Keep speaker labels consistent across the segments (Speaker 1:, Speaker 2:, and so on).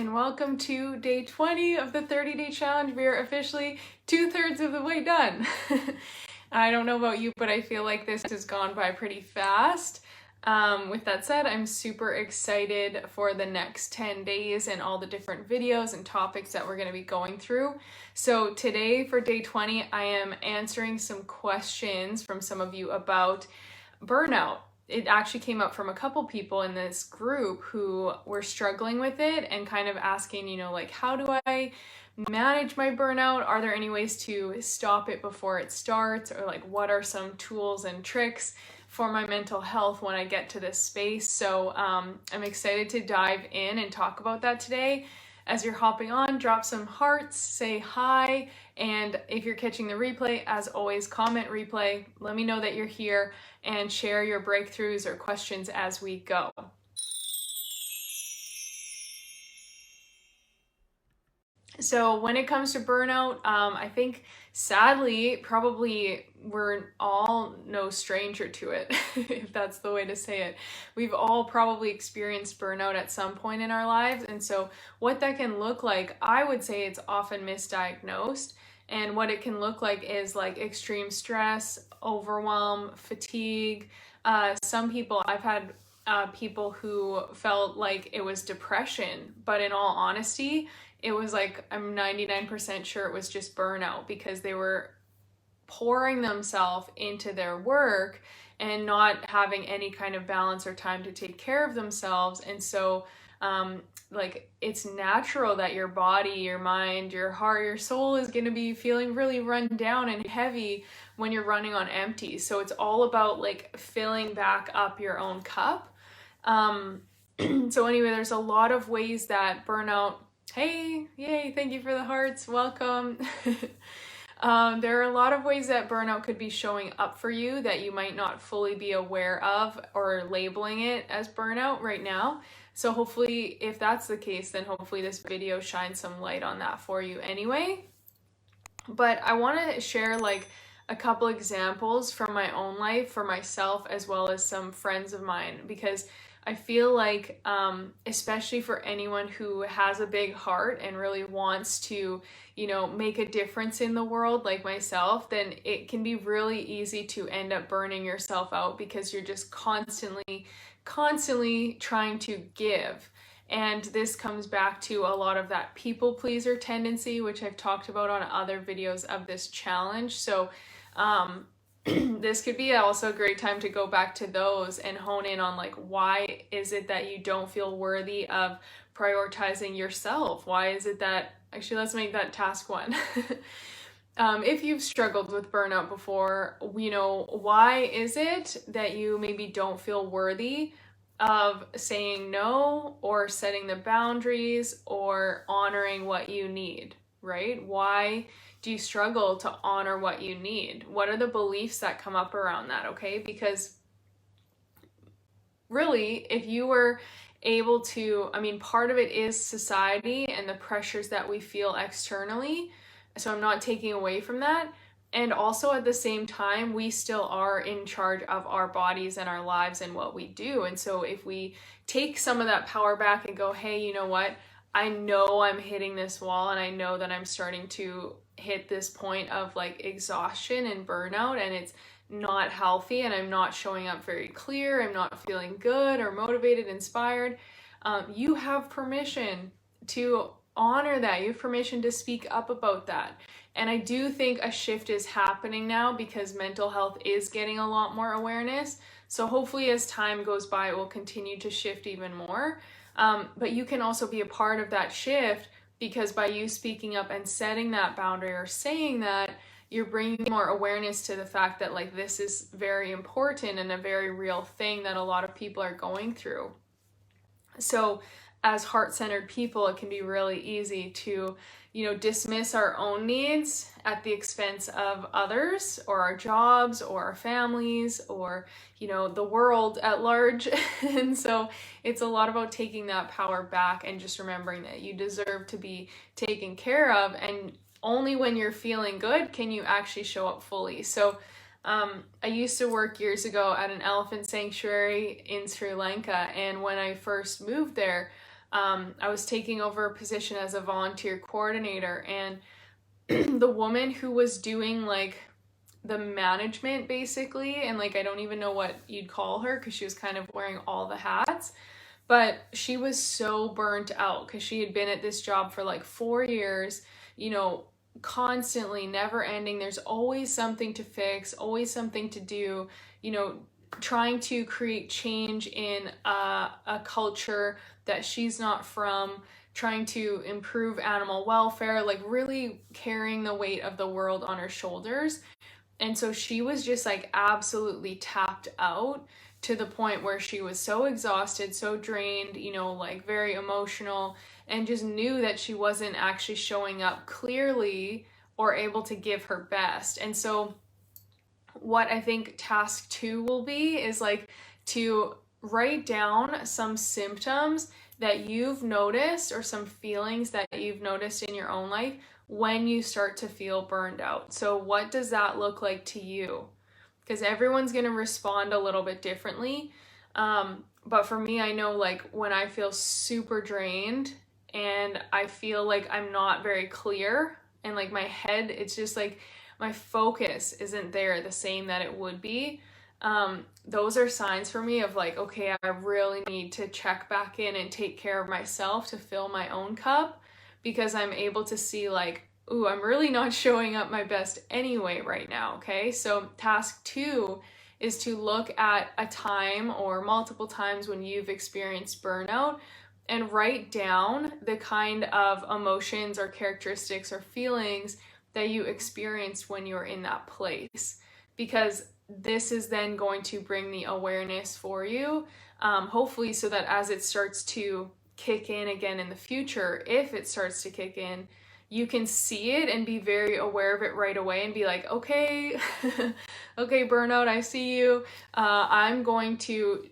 Speaker 1: and welcome to day 20 of the 30-day challenge. We are officially 2/3 of the way done. I don't know about you, but I feel like this has gone by pretty fast. With that said, I'm super excited for the next 10 days and all the different videos and topics that we're going to be going through. So today for day 20, I am answering some questions from some of you about burnout. It actually came up from a couple people in this group who were struggling with it and kind of asking, like, how do I manage my burnout? Are there any ways to stop it before it starts? Or like, what are some tools and tricks for my mental health when I get to this space? So I'm excited to dive in and talk about that today. As you're hopping on, drop some hearts, say hi, and if you're catching the replay, as always, comment replay, let me know that you're here, and share your breakthroughs or questions as we go. So when it comes to burnout, I think sadly, probably we're all no stranger to it, if that's the way to say it. We've all probably experienced burnout at some point in our lives. And so what that can look like, I would say it's often misdiagnosed. And what it can look like is like extreme stress, overwhelm, fatigue. Some people, I've had people who felt like it was depression, but in all honesty, it was like, I'm 99% sure it was just burnout because they were pouring themselves into their work and not having any kind of balance or time to take care of themselves. And so like, it's natural that your body, your mind, your heart, your soul is going to be feeling really run down and heavy when you're running on empty. So it's all about like filling back up your own cup. So anyway, there's a lot of ways that burnout, hey, yay, thank you for the hearts, welcome. There are a lot of ways that burnout could be showing up for you that you might not fully be aware of or labeling it as burnout right now. So hopefully, if that's the case, then hopefully this video shines some light on that for you anyway. But I want to share like a couple examples from my own life for myself as well as some friends of mine, because I feel like, especially for anyone who has a big heart and really wants to, make a difference in the world like myself, then it can be really easy to end up burning yourself out because you're just constantly trying to give. And this comes back to a lot of that people pleaser tendency, which I've talked about on other videos of this challenge. So, this could be also a great time to go back to those and hone in on like, why is it that you don't feel worthy of prioritizing yourself? Why is it that, actually, let's make that task one. If you've struggled with burnout before, why is it that you maybe don't feel worthy of saying no or setting the boundaries or honoring what you need, right? Why do you struggle to honor what you need? What are the beliefs that come up around that, okay? Because really, if you were able to, part of it is society and the pressures that we feel externally. So I'm not taking away from that. And also at the same time, we still are in charge of our bodies and our lives and what we do. And so if we take some of that power back and go, hey, you know what? I know I'm hitting this wall and I know that I'm starting to hit this point of like exhaustion and burnout and it's not healthy and I'm not showing up very clear, I'm not feeling good or motivated, inspired. You have permission to honor that. You have permission to speak up about that. And I do think a shift is happening now because mental health is getting a lot more awareness. So hopefully as time goes by, it will continue to shift even more. But you can also be a part of that shift because by you speaking up and setting that boundary or saying that, you're bringing more awareness to the fact that like this is very important and a very real thing that a lot of people are going through. So as heart-centered people, it can be really easy to, dismiss our own needs at the expense of others or our jobs or our families or, the world at large. And so it's a lot about taking that power back and just remembering that you deserve to be taken care of. And only when you're feeling good can you actually show up fully. So I used to work years ago at an elephant sanctuary in Sri Lanka. And when I first moved there, I was taking over a position as a volunteer coordinator, and the woman who was doing like the management basically, and like I don't even know what you'd call her because she was kind of wearing all the hats, but she was so burnt out because she had been at this job for like 4 years, you know, constantly, never ending. There's always something to fix, always something to do, you know, trying to create change in a culture that she's not from, trying to improve animal welfare, like really carrying the weight of the world on her shoulders. And so she was just like absolutely tapped out to the point where she was so exhausted, so drained, you know, like very emotional, and just knew that she wasn't actually showing up clearly or able to give her best. And so what I think task 2 will be is like to write down some symptoms that you've noticed or some feelings that you've noticed in your own life when you start to feel burned out. So what does that look like to you? Because everyone's going to respond a little bit differently. But for me, I know like when I feel super drained and I feel like I'm not very clear, and like my head, it's just like my focus isn't there the same that it would be. Those are signs for me of like, okay, I really need to check back in and take care of myself to fill my own cup, because I'm able to see like, ooh, I'm really not showing up my best anyway right now, okay? So task 2 is to look at a time or multiple times when you've experienced burnout and write down the kind of emotions or characteristics or feelings that you experienced when you're in that place, because this is then going to bring the awareness for you, hopefully, so that as it starts to kick in again in the future, if it starts to kick in, you can see it and be very aware of it right away and be like, okay, okay, burnout, I see you. I'm going to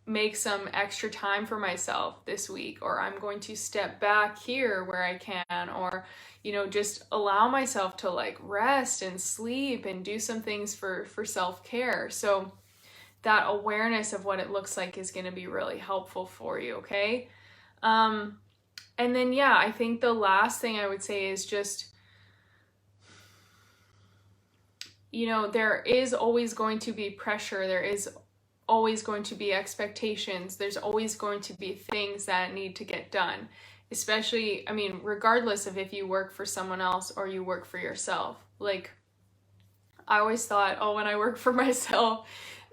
Speaker 1: make some extra time for myself this week, or I'm going to step back here where I can, or, you know, just allow myself to like rest and sleep and do some things for self-care. So that awareness of what it looks like is going to be really helpful for you, okay? And then, yeah, I think the last thing I would say is just, you know, there is always going to be pressure. There is always going to be expectations. There's always going to be things that need to get done, especially, I mean, regardless of if you work for someone else or you work for yourself. Like, I always thought, oh, when I work for myself,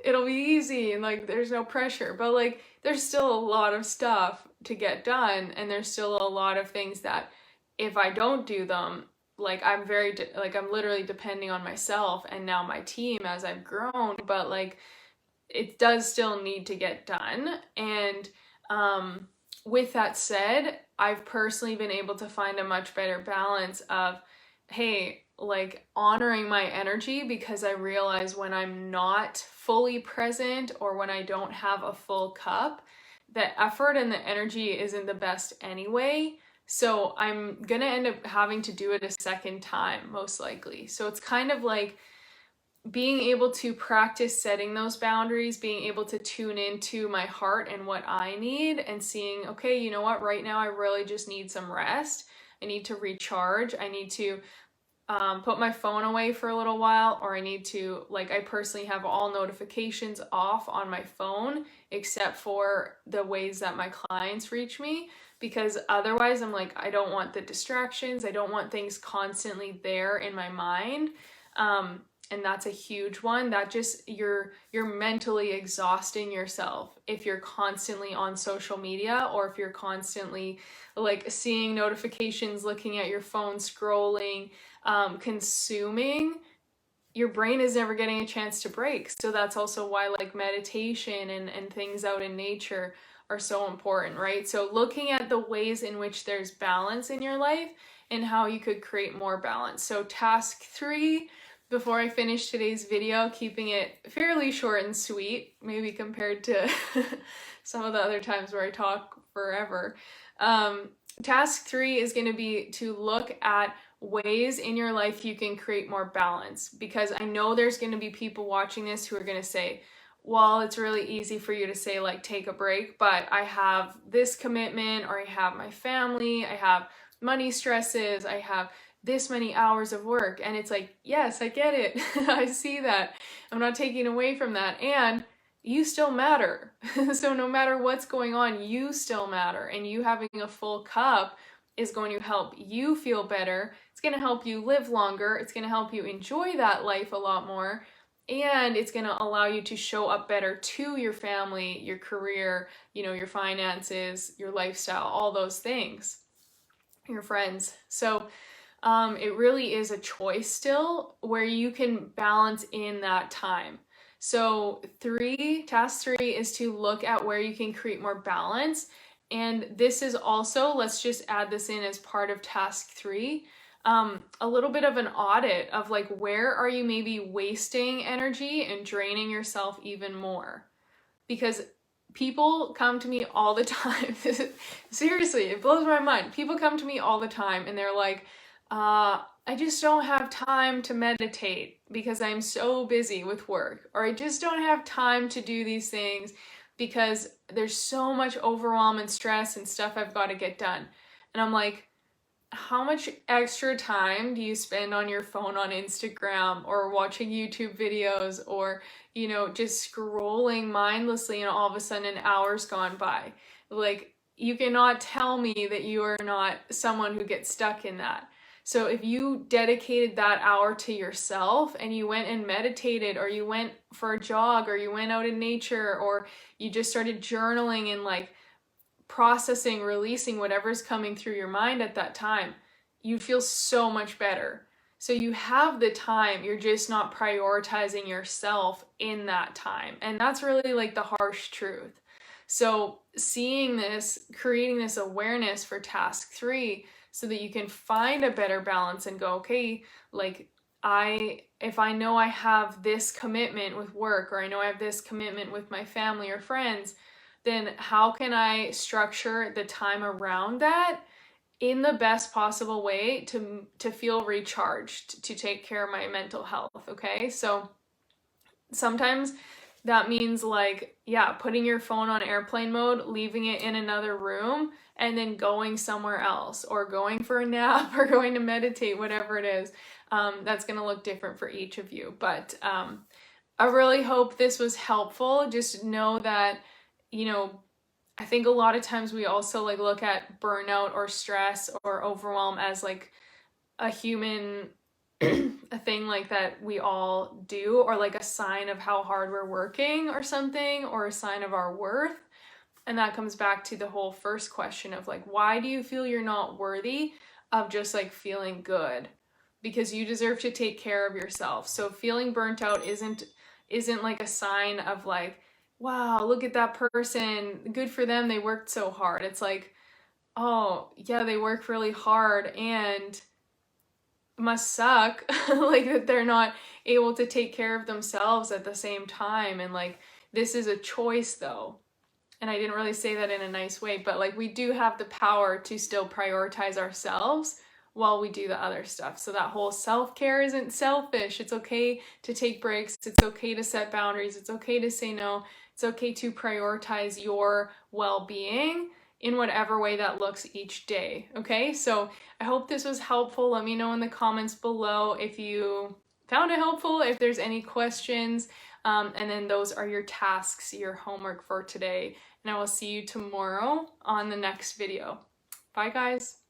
Speaker 1: it'll be easy and like there's no pressure. But like, there's still a lot of stuff to get done, and there's still a lot of things that if I don't do them, like I'm I'm literally depending on myself and now my team as I've grown, but like it does still need to get done. And with that said, I've personally been able to find a much better balance of, hey, like honoring my energy, because I realize when I'm not fully present or when I don't have a full cup, the effort and the energy isn't the best anyway. So I'm gonna end up having to do it a second time, most likely. So it's kind of like being able to practice setting those boundaries, being able to tune into my heart and what I need, and seeing, okay, you know what, right now I really just need some rest. I need to recharge. I need to put my phone away for a little while, or I need to, like, I personally have all notifications off on my phone except for the ways that my clients reach me, because otherwise I'm like, I don't want the distractions. I don't want things constantly there in my mind. And that's a huge one. That just, you're mentally exhausting yourself if you're constantly on social media, or if you're constantly like seeing notifications, looking at your phone, scrolling, consuming. Your brain is never getting a chance to break. So that's also why like meditation and things out in nature are so important, right? So looking at the ways in which there's balance in your life and how you could create more balance. So task 3, before I finish today's video, keeping it fairly short and sweet, maybe compared to some of the other times where I talk forever. Task 3 is going to be to look at ways in your life you can create more balance, because I know there's going to be people watching this who are going to say, well, it's really easy for you to say like take a break, but I have this commitment, or I have my family, I have money stresses, I have this many hours of work. And it's like, yes, I get it. I see that. I'm not taking away from that. And you still matter. So no matter what's going on, you still matter. And you having a full cup is going to help you feel better. It's going to help you live longer. It's going to help you enjoy that life a lot more. And it's going to allow you to show up better to your family, your career, your finances, your lifestyle, all those things, your friends. So it really is a choice still where you can balance in that time. So task three is to look at where you can create more balance. And this is also, let's just add this in as part of task three, a little bit of an audit of like, where are you maybe wasting energy and draining yourself even more? Because people come to me all the time. Seriously, it blows my mind. People come to me all the time and they're like, I just don't have time to meditate because I'm so busy with work, or I just don't have time to do these things because there's so much overwhelm and stress and stuff I've got to get done. And I'm like, how much extra time do you spend on your phone on Instagram or watching YouTube videos, or, just scrolling mindlessly, and all of a sudden an hour's gone by? Like, you cannot tell me that you are not someone who gets stuck in that. So if you dedicated that hour to yourself and you went and meditated, or you went for a jog, or you went out in nature, or you just started journaling and like processing, releasing whatever's coming through your mind at that time, you feel so much better. So you have the time, you're just not prioritizing yourself in that time. And that's really like the harsh truth. So seeing this, creating this awareness for task three, so that you can find a better balance and go, okay, like if I know I have this commitment with work, or I know I have this commitment with my family or friends, then how can I structure the time around that in the best possible way to feel recharged, to take care of my mental health, okay? So sometimes that means like, yeah, putting your phone on airplane mode, leaving it in another room, and then going somewhere else, or going for a nap, or going to meditate, whatever it is. That's going to look different for each of you. But I really hope this was helpful. Just know that, I think a lot of times we also like look at burnout or stress or overwhelm as like a human a thing like that we all do, or like a sign of how hard we're working or something, or a sign of our worth. And that comes back to the whole first question of like, why do you feel you're not worthy of just like feeling good? Because you deserve to take care of yourself. So feeling burnt out isn't like a sign of like, wow, look at that person, good for them, they worked so hard. It's like, oh yeah, they work really hard and must suck like that they're not able to take care of themselves at the same time. And like, this is a choice though. And I didn't really say that in a nice way, but like, we do have the power to still prioritize ourselves while we do the other stuff. So that whole self-care isn't selfish. It's okay to take breaks. It's okay to set boundaries. It's okay to say no. It's okay to prioritize your well-being in whatever way that looks each day. Okay, so I hope this was helpful. Let me know in the comments below if you found it helpful, if there's any questions. And then those are your tasks, your homework for today. And I will see you tomorrow on the next video. Bye, guys.